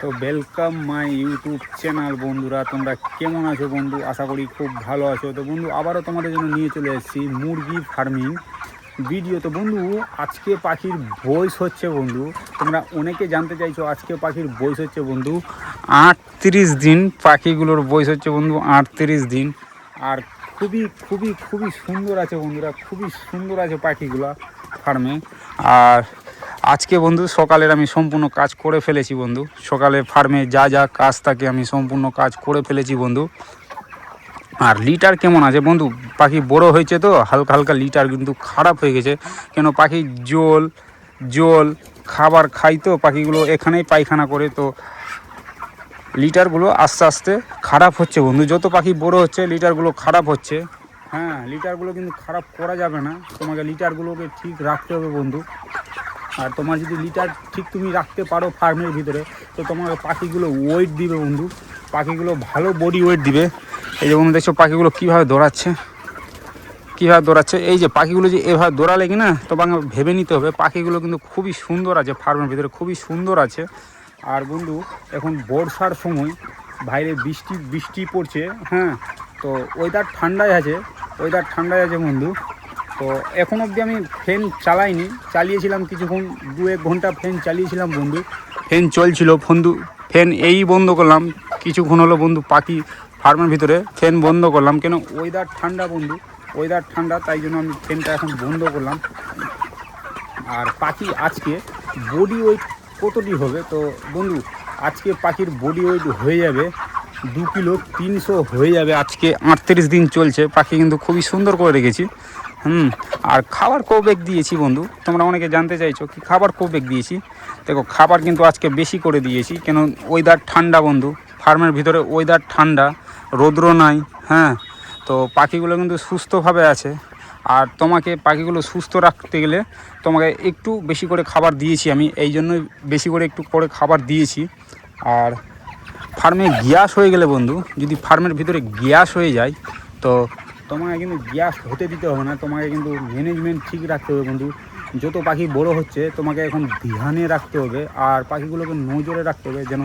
তো welcome my YouTube channel বন্ধুরা, তোমরা কেমন আছো বন্ধু? আশা করি খুব ভালো আছো। তো বন্ধু আবারও তোমাদের জন্য নিয়ে চলে এসেছি মুরগি ফার্মিং ভিডিও। তো বন্ধু আজকে পাখির বয়স হচ্ছে বন্ধু, তোমরা অনেকে জানতে চাইছো আজকে পাখির বয়স হচ্ছে বন্ধু 38 দিন। পাখিগুলোর বয়স হচ্ছে বন্ধু 38 দিন। আর খুবই খুবই খুবই সুন্দর আছে বন্ধুরা, খুবই সুন্দর আছে পাখিগুলো ফার্মে। আর আজকে বন্ধু সকালের আমি সম্পূর্ণ কাজ করে ফেলেছি বন্ধু। সকালে ফার্মে যা যা কাজ থাকে আমি সম্পূর্ণ কাজ করে ফেলেছি বন্ধু। আর লিটার কেমন আছে বন্ধু? পাখি বড় হয়েছে তো হালকা হালকা লিটার কিন্তু খারাপ হয়ে গেছে। কেন পাখি জল জল খাবার খাই তো পাখিগুলো এখানেই পায়খানা করে, তো লিটারগুলো আস্তে আস্তে খারাপ হচ্ছে বন্ধু। যত পাখি বড় হচ্ছে লিটারগুলো খারাপ হচ্ছে। হ্যাঁ, লিটারগুলো কিন্তু খারাপ করা যাবে না, তোমাকে লিটারগুলোকে ঠিক রাখতে হবে বন্ধু। আর তোমার যদি লিটার ঠিক তুমি রাখতে পারো ফার্মের ভিতরে, তো তোমার পাখিগুলো ওয়েট দিবে বন্ধু, পাখিগুলো ভালো বডি ওয়েট দিবে। এই যে বন্ধু দেখছো পাখিগুলো কীভাবে দৌড়াচ্ছে, এই যে পাখিগুলো যে এভাবে দৌড়ালে কি না, তোমাকে ভেবে নিতে হবে পাখিগুলো কিন্তু খুবই সুন্দর আছে ফার্মের ভিতরে, খুবই সুন্দর আছে। আর বন্ধু এখন বর্ষার সময়, বাইরে বৃষ্টি পড়ছে, হ্যাঁ, তো ওয়েদার ঠান্ডায় আছে বন্ধু। তো এখন অবধি আমি ফ্যান চালিয়েছিলাম কিছুক্ষণ, 2-1 ঘন্টা ফ্যান চালিয়েছিলাম বন্ধু। ফ্যান চলছিল বন্ধু, ফ্যান এই বন্ধ করলাম কিছুক্ষণ হলো বন্ধু। পাখি ফার্মের ভিতরে ফ্যান বন্ধ করলাম, কেন ওয়েদার ঠান্ডা বন্ধু, তাই জন্য আমি ফ্যানটা এখন বন্ধ করলাম। আর পাখি আজকে বডি ওয়েট কতটি হবে? তো বন্ধু আজকে পাখির বডি ওয়েট হয়ে যাবে 2 কিলো 300 হয়ে যাবে। আজকে 38 দিন চলছে, পাখি কিন্তু খুবই সুন্দর করে রেখেছি। আর খাবার কোবেক দিয়েছি বন্ধু, তোমরা অনেকে জানতে চাইছো কি খাবার কোবেক দিয়েছি। দেখো খাবার কিন্তু আজকে বেশি করে দিয়েছি, কেন ওয়েদার ঠান্ডা বন্ধু, ফার্মের ভিতরে ওয়েদার ঠান্ডা, রৌদ্র নাই। হ্যাঁ, তো পাখিগুলো কিন্তু সুস্থভাবে আছে। আর তোমাকে পাখিগুলো সুস্থ রাখতে গেলে তোমাকে একটু বেশি করে খাবার দিয়েছি আমি, এই জন্যই বেশি করে একটু করে খাবার দিয়েছি। আর ফার্মে গ্যাস হয়ে গেলে বন্ধু, যদি ফার্মের ভিতরে গ্যাস হয়ে যায়, তো তোমাকে কিন্তু গ্যাস হতে দিতে হবে না, তোমাকে কিন্তু ম্যানেজমেন্ট ঠিক রাখতে হবে বন্ধু। যত পাখি বড় হচ্ছে তোমাকে এখন ধ্যানে রাখতে হবে, আর পাখিগুলোকে নজরে রাখতে হবে যেন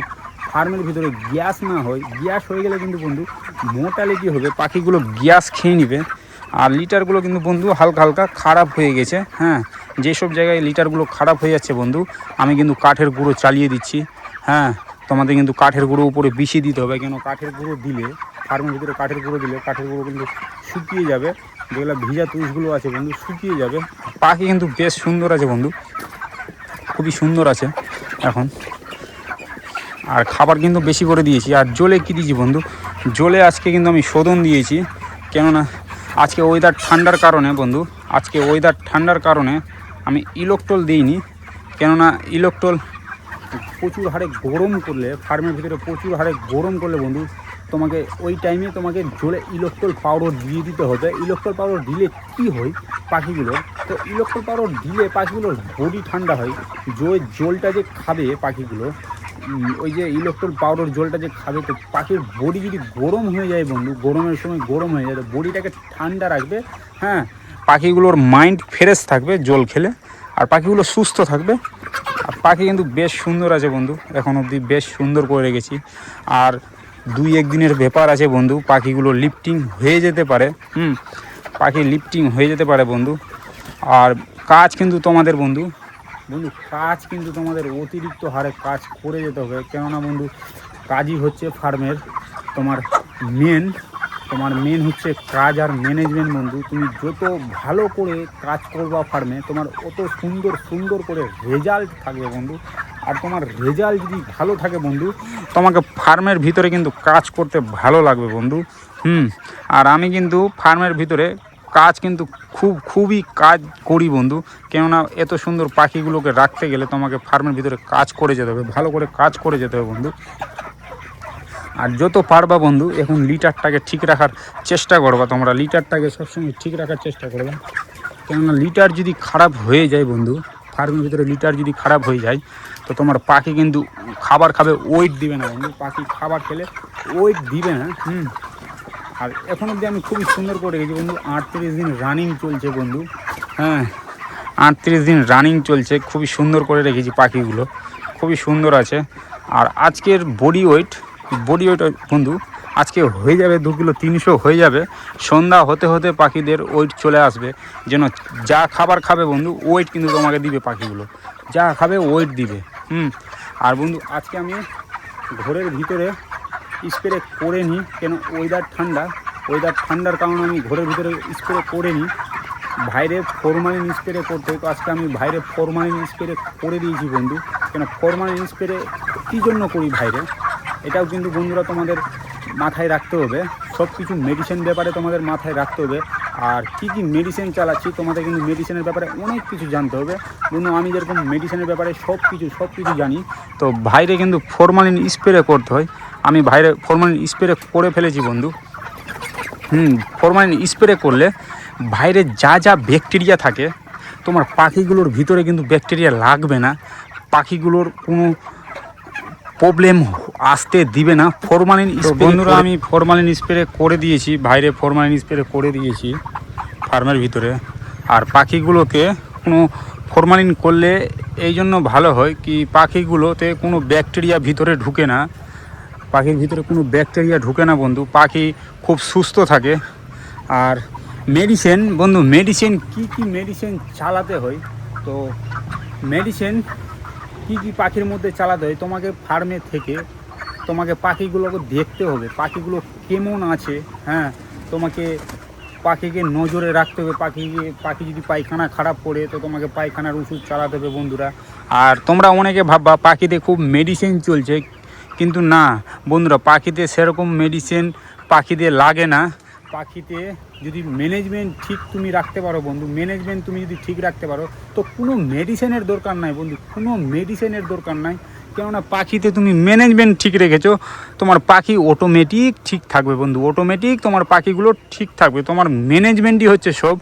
ফার্মের ভিতরে গ্যাস না হয়। গ্যাস হয়ে গেলে কিন্তু বন্ধু মোর্টালিটি হবে, পাখিগুলো গ্যাস খেয়ে নেবে। আর লিটারগুলো কিন্তু বন্ধু হালকা হালকা খারাপ হয়ে গেছে। হ্যাঁ, যেসব জায়গায় লিটারগুলো খারাপ হয়ে যাচ্ছে বন্ধু, আমি কিন্তু কাঠের গুঁড়ো চালিয়ে দিচ্ছি। হ্যাঁ, তোমাদের কিন্তু কাঠের গুঁড়ো উপরে বিছিয়ে দিতে হবে, কেন কাঠের গুঁড়ো দিলে ফার্মের ভিতরে কাঠের গুঁড়ো কিন্তু শুকিয়ে যাবে। যেগুলো ভিজা তুষগুলো আছে বন্ধু শুকিয়ে যাবে। পাখি কিন্তু বেশ সুন্দর আছে বন্ধু, খুবই সুন্দর আছে এখন। আর খাবার কিন্তু বেশি করে দিয়েছি। আর জলে কী দিয়েছি বন্ধু? জলে আজকে কিন্তু আমি শোধন দিয়েছি, কেননা আজকে ওয়েদার ঠান্ডার কারণে আমি ইলেকট্রল দিইনি। কেননা ইলেকট্রল প্রচুর হারে গরম করলে, ফার্মের ভিতরে প্রচুর হারে গরম করলে বন্ধু, তোমাকে ওই টাইমে তোমাকে জলে ইলেকট্রল পাউডার দিয়ে দিতে হবে। ইলেকট্রল পাউডার দিলে কি হয় পাখিগুলো, তো ইলেকট্রল পাউডার দিলে পাখিগুলোর বডি ঠান্ডা হয়। জলটা যে খাবে পাখিগুলো, ওই যে ইলেকট্রল পাউডার জলটা যে খাবে, তো পাখির বডি যদি গরম হয়ে যায় বন্ধু, গরমের সময় গরম হয়ে যায়, তো বডিটাকে ঠান্ডা রাখবে। হ্যাঁ, পাখিগুলোর মাইন্ড ফ্রেশ থাকবে জল খেলে, আর পাখিগুলো সুস্থ থাকবে। আর পাখি কিন্তু বেশ সুন্দর আছে বন্ধু, এখন অবধি বেশ সুন্দর করে রেখেছি। আর 2-1 দিনের ব্যাপার আছে বন্ধু, পাখিগুলো লিফটিং হয়ে যেতে পারে। পাখি লিফটিং হয়ে যেতে পারে বন্ধু। আর কাজ কিন্তু তোমাদের অতিরিক্ত হারে কাজ করে যেতে হবে, কেননা বন্ধু কাজই হচ্ছে ফার্মের তোমার মেন হচ্ছে কাজ আর ম্যানেজমেন্ট বন্ধু। তুমি যত ভালো করে কাজ করবা ফার্মে, তোমার অত সুন্দর করে রেজাল্ট থাকবে বন্ধু। আর তোমার রেজাল্ট যদি ভালো থাকে বন্ধু, তোমাকে ফার্মের ভিতরে কিন্তু কাজ করতে ভালো লাগবে বন্ধু। আর আমি কিন্তু ফার্মের ভিতরে কাজ কিন্তু খুবই কাজ করি বন্ধু, কেননা এত সুন্দর পাখিগুলোকে রাখতে গেলে তোমাকে ফার্মের ভিতরে কাজ করে যেতে হবে, ভালো করে কাজ করে যেতে হবে বন্ধু। আর যত পারবা বন্ধু এখন লিটারটাকে ঠিক রাখার চেষ্টা করবা, তোমরা লিটারটাকে সবসময় ঠিক রাখার চেষ্টা করবা। কেননা লিটার যদি খারাপ হয়ে যায় বন্ধু, ফার্মের ভিতরে লিটার যদি খারাপ হয়ে যায়, তো তোমার পাখি কিন্তু খাবার খাবে, ওয়েট দিবে না বন্ধু। পাখি খাবার খেলে ওয়েট দিবে না। আর এখন অবধি আমি খুবই সুন্দর করে রেখেছি বন্ধু, 38 দিন রানিং চলছে বন্ধু। হ্যাঁ, 38 দিন রানিং চলছে, খুবই সুন্দর করে রেখেছি পাখিগুলো, খুবই সুন্দর আছে। আর আজকের বডি ওয়েট বন্ধু আজকে হয়ে যাবে 2 কিলো 300 হয়ে যাবে। সন্ধ্যা হতে হতে পাখিদের ওয়েট চলে আসবে, যেন যা খাবার খাবে বন্ধু ওয়েট কিন্তু তোমাকে দিবে পাখিগুলো, যা খাবে ওয়েট দিবে। আর বন্ধু আজকে আমি ঘরের ভিতরে স্প্রে করে নিই, কেন ওয়েদার ঠান্ডার কারণে আমি ঘরের ভিতরে স্প্রে করে নিই। বাইরে ফরমালিন স্প্রে করতে, তো আজকে আমি বাইরে ফরমালিন স্প্রে করে দিয়েছি বন্ধু। কেন ফরমালিন স্প্রে কী জন্য করি বাইরে, এটাও কিন্তু বন্ধুরা তোমাদের মাথায় রাখতে হবে। সব কিছু মেডিসিন ব্যাপারে তোমাদের মাথায় রাখতে হবে। আর কি কি মেডিসিন চালাচ্ছি তোমাদের কিন্তু মেডিসিনের ব্যাপারে অনেক কিছু জানতে হবে বন্ধু। আমি যেরকম মেডিসিনের ব্যাপারে সব কিছু জানি, তো বাইরে কিন্তু ফরমালিন স্প্রে করতে হয়। আমি বাইরে ফরমালিন স্প্রে করে ফেলেছি বন্ধু। ফরমালিন স্প্রে করলে বাইরে যা যা ব্যাকটেরিয়া থাকে তোমার পাখিগুলোর ভিতরে কিন্তু ব্যাকটেরিয়া লাগবে না, পাখিগুলোর কোনো প্রবলেম আসতে দিবে না ফরমালিন স্প্রে। বন্ধুরা আমি ফরমালিন স্প্রে করে দিয়েছি, বাইরে ফরমালিন স্প্রে করে দিয়েছি ফার্মের ভিতরে। আর পাখিগুলোকে কোনো ফরমালিন করলে এই জন্য ভালো হয় কি, পাখিগুলোতে কোনো ব্যাকটেরিয়া ভিতরে ঢুকে না, পাখির ভিতরে কোনো ব্যাকটেরিয়া ঢুকে না বন্ধু, পাখি খুব সুস্থ থাকে। আর মেডিসিন বন্ধু, মেডিসিন কি মেডিসিন চালাতে হয়, তো মেডিসিন কি পাখির মধ্যে চালাতে হয় তোমাকে ফার্মে থেকে তোমাকে পাখিগুলোকে দেখতে হবে, পাখিগুলো কেমন আছে। তোমাকে পাখিকে নজরে রাখতে হবে। পাখি যদি পায়খানা খারাপ করে তো তোমাকে পায়খানার ওষুধ চালাতে হবে বন্ধুরা। আর তোমরা অনেকে ভাববা পাখিতে খুব মেডিসিন চলছে, কিন্তু না বন্ধুরা, পাখিতে সেরকম মেডিসিন পাখিদের লাগে না। পাখিতে যদি ম্যানেজমেন্ট ঠিক তুমি রাখতে পারো বন্ধু, ম্যানেজমেন্ট তুমি যদি ঠিক রাখতে পারো তো কোনো মেডিসিনের দরকার নাই বন্ধু, কোনো মেডিসিনের দরকার নাই। কেননা পাখিতে তুমি ম্যানেজমেন্ট ঠিক রেখেছো, তোমার পাখি অটোমেটিক ঠিক থাকবে বন্ধু, অটোমেটিক তোমার পাখিগুলো ঠিক থাকবে। তোমার ম্যানেজমেন্টই হচ্ছে সব।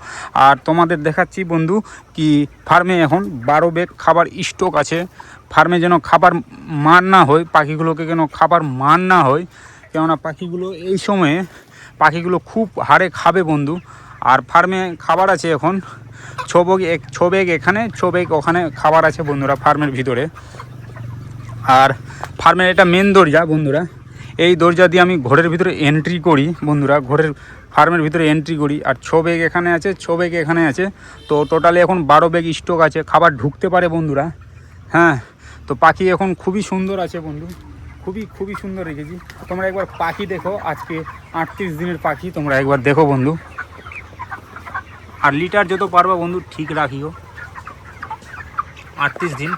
আর তোমাদের দেখাচ্ছি বন্ধু কি ফার্মে এখন 12 ব্যাগ খাবার স্টক আছে। ফার্মে যেন খাবার মার না হয়, পাখিগুলোকে যেন খাবার মার না হয়, কেননা পাখিগুলো এই সময়ে পাখিগুলো খুব হারে খাবে বন্ধু। আর ফার্মে খাবার আছে এখন 6 ব্যাগ এখানে 6 ব্যাগ ওখানে খাবার আছে বন্ধুরা ফার্মের ভিতরে। আর ফার্মের এটা মেন দরজা বন্ধুরা, এই দরজা দিয়ে আমি ঘরের ভিতরে এন্ট্রি করি বন্ধুরা, ফার্মের ভিতরে এন্ট্রি করি। আর 6 ব্যাগ এখানে আছে, 6 ব্যাগ এখানে আছে, তো টোটালি এখন 12 ব্যাগ স্টক আছে, খাবার ঢুকতে পারে বন্ধুরা। তো পাখি এখন খুবই সুন্দর আছে বন্ধু, খুবই সুন্দর রেখেছি। তোমরা একবার পাখি দেখো, আজকে 38 দিনের পাখি, তোমরা একবার দেখো বন্ধু। আর লিটার যত পারবা বন্ধু ঠিক রাখিও, 38 দিন।